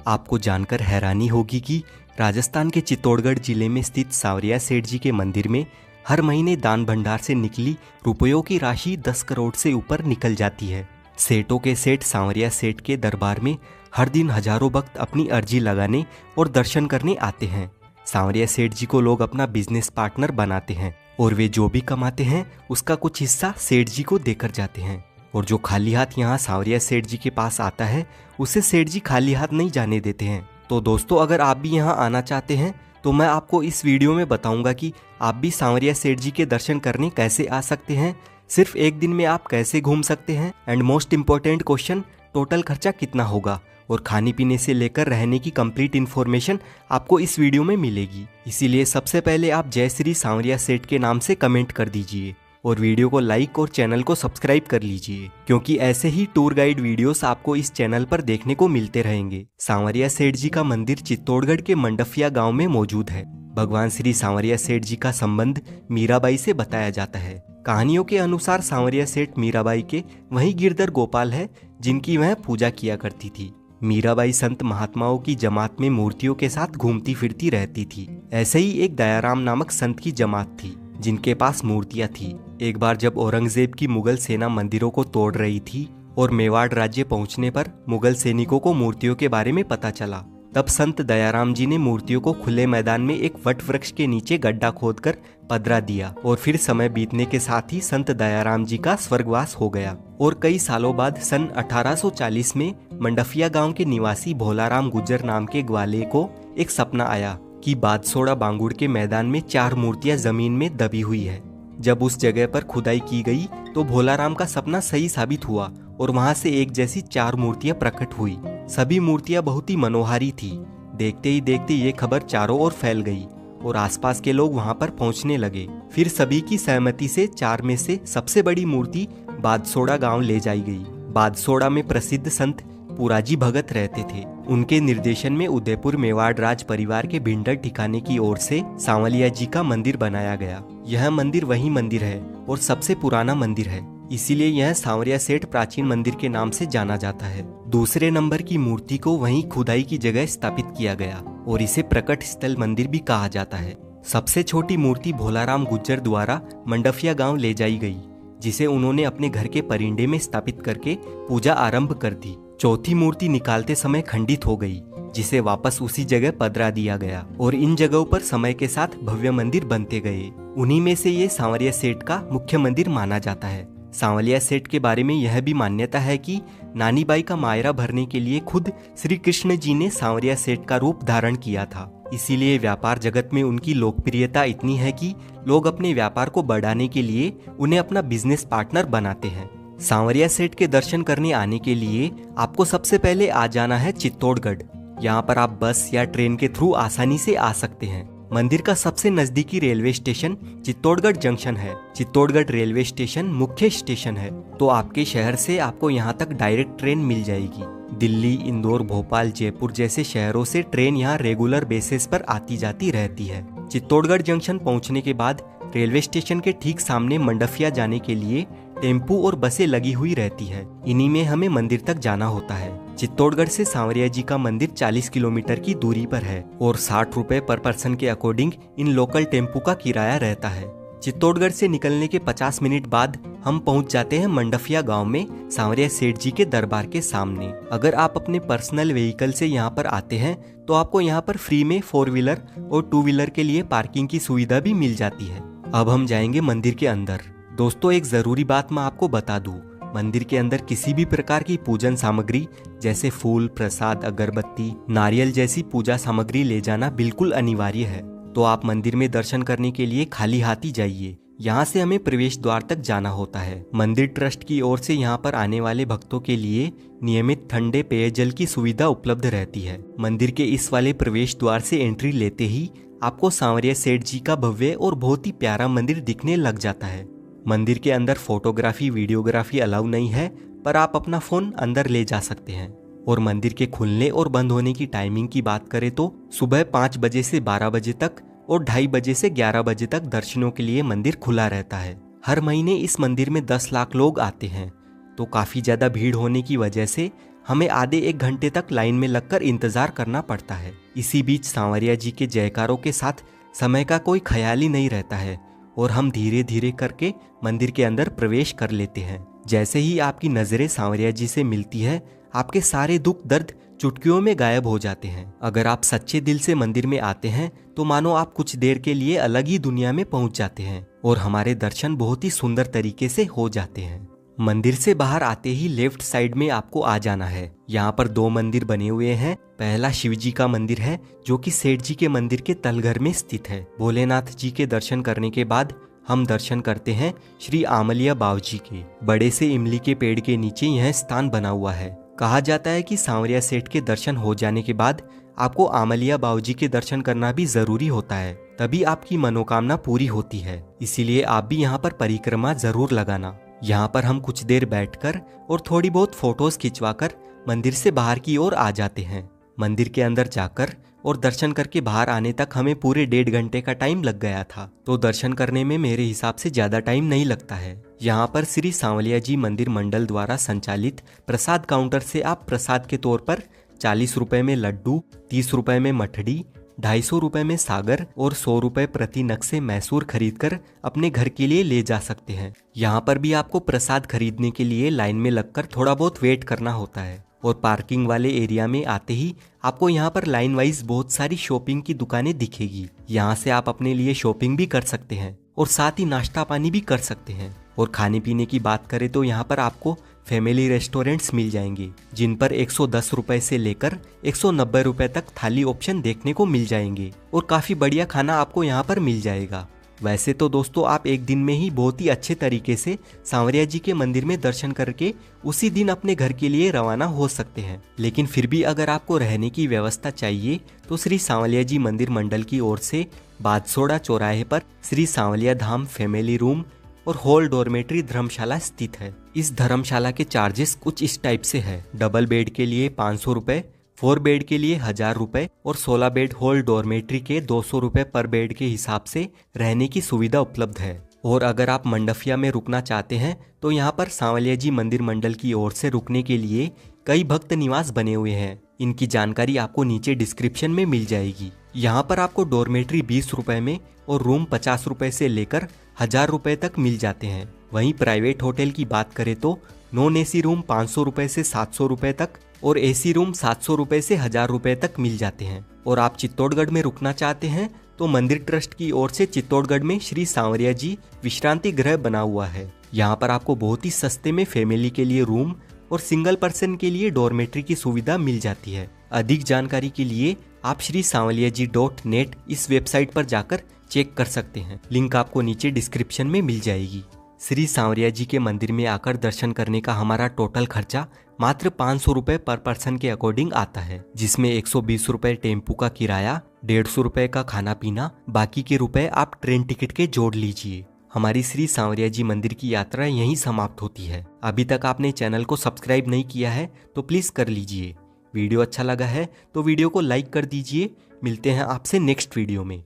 आपको जानकर हैरानी होगी कि राजस्थान के चित्तौड़गढ़ जिले में स्थित सांवरिया सेठ जी के मंदिर में हर महीने दान भंडार से निकली रुपयों की राशि 10 करोड़ से ऊपर निकल जाती है। सेठों के सेठ सांवरिया सेठ के दरबार में हर दिन हजारों भक्त अपनी अर्जी लगाने और दर्शन करने आते हैं। सांवरिया सेठ जी को लोग अपना बिजनेस पार्टनर बनाते हैं और वे जो भी कमाते हैं उसका कुछ हिस्सा सेठ जी को देकर जाते हैं। और जो खाली हाथ यहाँ सांवरिया सेठ जी के पास आता है उसे सेठ जी खाली हाथ नहीं जाने देते हैं। तो दोस्तों, अगर आप भी यहाँ आना चाहते हैं तो मैं आपको इस वीडियो में बताऊंगा कि आप भी सांवरिया सेठ जी के दर्शन करने कैसे आ सकते हैं, सिर्फ एक दिन में आप कैसे घूम सकते हैं, and most important question, total खर्चा कितना होगा, और खाने पीने से लेकर रहने की कंप्लीट इन्फॉर्मेशन आपको इस वीडियो में मिलेगी। इसीलिए सबसे पहले आप जय श्री सांवरिया सेठ के नाम से कमेंट कर दीजिए और वीडियो को लाइक और चैनल को सब्सक्राइब कर लीजिए, क्योंकि ऐसे ही टूर गाइड वीडियोस आपको इस चैनल पर देखने को मिलते रहेंगे। सांवरिया सेठ जी का मंदिर चित्तौड़गढ़ के मंडफिया गांव में मौजूद है। भगवान श्री सांवरिया सेठ जी का संबंध मीराबाई से बताया जाता है। कहानियों के अनुसार सांवरिया सेठ मीराबाई के वही गिरधर गोपाल है जिनकी वह पूजा किया करती थी। मीराबाई संत महात्माओं की जमात में मूर्तियों के साथ घूमती फिरती रहती थी। ऐसे ही एक दयाराम नामक संत की जमात थी जिनके पास मूर्तियां थी। एक बार जब औरंगजेब की मुगल सेना मंदिरों को तोड़ रही थी और मेवाड़ राज्य पहुंचने पर मुगल सैनिकों को मूर्तियों के बारे में पता चला, तब संत दयाराम जी ने मूर्तियों को खुले मैदान में एक वट वृक्ष के नीचे गड्ढा खोदकर पधरा दिया। और फिर समय बीतने के साथ ही संत दयाराम जी का स्वर्गवास हो गया। और कई सालों बाद सन 1840 में मंडफिया गांव के निवासी भोलाराम गुज्जर नाम के ग्वाले को एक सपना आया कि बादसोड़ा बांगुड़ के मैदान में 4 मूर्तियां जमीन में दबी हुई है। जब उस जगह पर खुदाई की गई तो भोलाराम का सपना सही साबित हुआ और वहां से एक जैसी 4 मूर्तियां प्रकट हुई। सभी मूर्तियां बहुत ही मनोहारी थी। देखते ही देखते ये खबर चारों ओर फैल गई और आसपास के लोग वहां पर पहुंचने लगे। फिर सभी की सहमति से 4 में से सबसे बड़ी मूर्ति बादसोड़ा गांव ले जाई गई। बादसोड़ा में प्रसिद्ध संत पुराजी भगत रहते थे। उनके निर्देशन में उदयपुर मेवाड़ राज परिवार के भिंडर ठिकाने की ओर से सांवलिया जी का मंदिर बनाया गया। यह मंदिर वही मंदिर है और सबसे पुराना मंदिर है, इसीलिए यह सांवरिया सेठ प्राचीन मंदिर के नाम से जाना जाता है। दूसरे नंबर की मूर्ति को वहीं खुदाई की जगह स्थापित किया गया और इसे प्रकट स्थल मंदिर भी कहा जाता है। सबसे छोटी मूर्ति भोलाराम गुज्जर द्वारा मंडफिया गांव ले जाई गई, जिसे उन्होंने अपने घर के परिंडे में स्थापित करके पूजा आरंभ कर दी। चौथी मूर्ति निकालते समय खंडित हो गई, जिसे वापस उसी जगह पधरा दिया गया और इन जगहों पर समय के साथ भव्य मंदिर बनते गए। उन्हीं में से ये सांवरिया सेठ का मुख्य मंदिर माना जाता है। सांवलिया सेठ के बारे में यह भी मान्यता है कि नानी बाई का मायरा भरने के लिए खुद श्री कृष्ण जी ने सांवरिया सेठ का रूप धारण किया था। इसीलिए व्यापार जगत में उनकी लोकप्रियता इतनी है कि लोग अपने व्यापार को बढ़ाने के लिए उन्हें अपना बिजनेस पार्टनर बनाते हैं। सांवरिया सेठ के दर्शन करने आने के लिए आपको सबसे पहले आ जाना है चित्तौड़गढ़। यहाँ पर आप बस या ट्रेन के थ्रू आसानी से आ सकते हैं। मंदिर का सबसे नजदीकी रेलवे स्टेशन चित्तौड़गढ़ जंक्शन है। चित्तौड़गढ़ रेलवे स्टेशन मुख्य स्टेशन है, तो आपके शहर से आपको यहाँ तक डायरेक्ट ट्रेन मिल जाएगी। दिल्ली, इंदौर, भोपाल, जयपुर जैसे शहरों से ट्रेन यहाँ रेगुलर बेसिस पर आती जाती रहती है। चित्तौड़गढ़ जंक्शन पहुँचने के बाद रेलवे स्टेशन के ठीक सामने मंडफिया जाने के लिए टेम्पू और बसें लगी हुई रहती है। इन्हीं में हमें मंदिर तक जाना होता है। चित्तौड़गढ़ से सांवरिया जी का मंदिर 40 किलोमीटर की दूरी पर है और 60 रुपए पर पर्सन के अकॉर्डिंग इन लोकल टेम्पू का किराया रहता है। चित्तौड़गढ़ से निकलने के 50 मिनट बाद हम पहुंच जाते हैं मंडफिया गांव में सांवरिया सेठ जी के दरबार के सामने। अगर आप अपने पर्सनल व्हीकल से यहाँ पर आते हैं तो आपको यहाँ पर फ्री में 4 व्हीलर और 2 व्हीलर के लिए पार्किंग की सुविधा भी मिल जाती है। अब हम जाएंगे मंदिर के अंदर। दोस्तों, एक जरूरी बात मैं आपको बता दूं, मंदिर के अंदर किसी भी प्रकार की पूजन सामग्री जैसे फूल, प्रसाद, अगरबत्ती, नारियल जैसी पूजा सामग्री ले जाना बिल्कुल अनिवार्य है। तो आप मंदिर में दर्शन करने के लिए खाली हाथ ही जाइए। यहाँ से हमें प्रवेश द्वार तक जाना होता है। मंदिर ट्रस्ट की ओर से यहाँ पर आने वाले भक्तों के लिए नियमित ठंडे पेयजल की सुविधा उपलब्ध रहती है। मंदिर के इस वाले प्रवेश द्वार से एंट्री लेते ही आपको सांवरिया सेठ जी का भव्य और बहुत ही प्यारा मंदिर दिखने लग जाता है। मंदिर के अंदर फोटोग्राफी, वीडियोग्राफी अलाउ नहीं है, पर आप अपना फोन अंदर ले जा सकते हैं। और मंदिर के खुलने और बंद होने की टाइमिंग की बात करें तो सुबह 5 बजे से 12 बजे तक और 2:30 बजे से 11 बजे तक दर्शनों के लिए मंदिर खुला रहता है। हर महीने इस मंदिर में 10 लाख लोग आते हैं, तो काफ़ी ज़्यादा भीड़ होने की वजह से हमें आधे 1 घंटे तक लाइन में लगकर इंतजार करना पड़ता है। इसी बीच सांवरिया जी के जयकारों के साथ समय का कोई ख्याल ही नहीं रहता है और हम धीरे धीरे करके मंदिर के अंदर प्रवेश कर लेते हैं। जैसे ही आपकी नजरें सांवरिया जी से मिलती है, आपके सारे दुख दर्द चुटकियों में गायब हो जाते हैं। अगर आप सच्चे दिल से मंदिर में आते हैं तो मानो आप कुछ देर के लिए अलग ही दुनिया में पहुंच जाते हैं और हमारे दर्शन बहुत ही सुंदर तरीके से हो जाते हैं। मंदिर से बाहर आते ही लेफ्ट साइड में आपको आ जाना है। यहाँ पर 2 मंदिर बने हुए हैं। पहला शिव जी का मंदिर है जो कि सेठ जी के मंदिर के तलघर में स्थित है। भोलेनाथ जी के दर्शन करने के बाद हम दर्शन करते हैं श्री आमलिया बावजी के। बड़े से इमली के पेड़ के नीचे यह स्थान बना हुआ है। कहा जाता है कि सांवरिया सेठ के दर्शन हो जाने के बाद आपको आमलिया बावजी के दर्शन करना भी जरूरी होता है, तभी आपकी मनोकामना पूरी होती है। इसीलिए आप भी यहाँ पर परिक्रमा जरूर लगाना। यहाँ पर हम कुछ देर बैठकर और थोड़ी बहुत फोटोज खिंचवाकर मंदिर से बाहर की ओर आ जाते हैं। मंदिर के अंदर जाकर और दर्शन करके बाहर आने तक हमें पूरे 1.5 घंटे का टाइम लग गया था, तो दर्शन करने में मेरे हिसाब से ज्यादा टाइम नहीं लगता है। यहाँ पर श्री सांवलिया जी मंदिर मंडल द्वारा संचालित प्रसाद काउंटर से आप प्रसाद के तौर पर 40 रुपए में लड्डू, 30 रुपए में मठड़ी, 250 रुपए में सागर और 100 रुपए प्रति नग से मैसूर खरीदकर अपने घर के लिए ले जा सकते हैं। यहाँ पर भी आपको प्रसाद खरीदने के लिए लाइन में लगकर थोड़ा बहुत वेट करना होता है और पार्किंग वाले एरिया में आते ही आपको यहाँ पर लाइन वाइज बहुत सारी शॉपिंग की दुकानें दिखेगी। यहाँ से आप अपने लिए शॉपिंग भी कर सकते हैं और साथ ही नाश्ता पानी भी कर सकते हैं। और खाने पीने की बात करें तो यहाँ पर आपको फैमिली रेस्टोरेंट्स मिल जाएंगे जिन पर 110 रुपए से लेकर 190 रुपए तक थाली ऑप्शन देखने को मिल जाएंगे और काफी बढ़िया खाना आपको यहाँ पर मिल जाएगा। वैसे तो दोस्तों आप एक दिन में ही बहुत ही अच्छे तरीके से सांवरिया जी के मंदिर में दर्शन करके उसी दिन अपने घर के लिए रवाना हो सकते हैं, लेकिन फिर भी अगर आपको रहने की व्यवस्था चाहिए तो श्री सांवलिया जी मंदिर मंडल की ओर से बादसोड़ा चौराहे पर श्री सांवलिया धाम फैमिली रूम और हॉल डॉर्मेट्री धर्मशाला स्थित है। इस धर्मशाला के चार्जेस कुछ इस टाइप से है। डबल बेड के लिए 500 रुपए, 4 बेड के लिए 1000 रुपए और 16 बेड हॉल डॉर्मेट्री के 200 रुपए पर बेड के हिसाब से रहने की सुविधा उपलब्ध है। और अगर आप मंडफिया में रुकना चाहते हैं तो यहाँ पर सांवलिया जी मंदिर मंडल की ओर से रुकने के लिए कई भक्त निवास बने हुए हैं। इनकी जानकारी आपको नीचे डिस्क्रिप्शन में मिल जाएगी। यहाँ पर आपको डॉर्मेट्री 20 रुपए में और रूम 50 रुपए से लेकर 1000 रुपए तक मिल जाते हैं। वहीं प्राइवेट होटल की बात करें तो नॉन एसी रूम 500 रुपए से 700 रुपए तक और एसी रूम 700 रुपए से 1000 रुपए तक मिल जाते हैं। और आप चित्तौड़गढ़ में रुकना चाहते हैं तो मंदिर ट्रस्ट की ओर से चित्तौड़गढ़ में श्री सांवरिया जी विश्रांति गृह बना हुआ है। यहाँ पर आपको बहुत ही सस्ते में फैमिली के लिए रूम और सिंगल पर्सन के लिए डॉर्मेट्री की सुविधा मिल जाती है। अधिक जानकारी के लिए आप श्री sanvaliyaji.net इस वेबसाइट पर जाकर चेक कर सकते हैं। लिंक आपको नीचे डिस्क्रिप्शन में मिल जाएगी। श्री सांवरिया जी के मंदिर में आकर दर्शन करने का हमारा टोटल खर्चा मात्र 500 रुपए पर पर्सन के अकॉर्डिंग आता है, जिसमें 120 रुपए टेम्पू का किराया, 150 रुपए का खाना पीना, बाकी के रुपए आप ट्रेन टिकट के जोड़ लीजिए। हमारी श्री सांवरिया जी मंदिर की यात्रा यहीं समाप्त होती है। अभी तक आपने चैनल को सब्सक्राइब नहीं किया है तो प्लीज कर लीजिए। वीडियो अच्छा लगा है तो वीडियो को लाइक कर दीजिए। मिलते हैं आपसे नेक्स्ट वीडियो में।